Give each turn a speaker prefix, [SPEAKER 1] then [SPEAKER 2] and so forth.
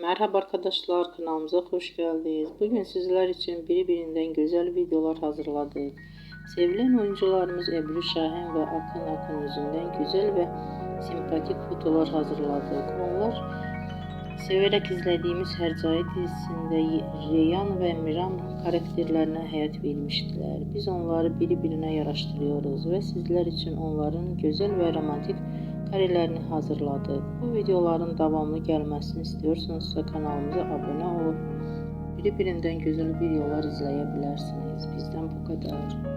[SPEAKER 1] Merhaba arkadaşlar, kanalımıza hoş geldiniz. Bugün sizler için birbirinden güzel videolar hazırladık. Sevilen oyuncularımız Ebru Şahin ve Akın Akın yüzünden güzel ve sempatik fotolar hazırladık. Onlar severek izlediğimiz Hercai dizisinde Reyhan ve Miran karakterlerine hayat vermiştiler. Biz onları birbirine yaraştırıyoruz ve sizler için onların güzel ve romantik karelerini hazırladık. Bu videoların devamlı gelmesini istiyorsanız kanalımıza abone olup birbirinden güzel videolar izleyebilirsiniz. Bizden bu kadar.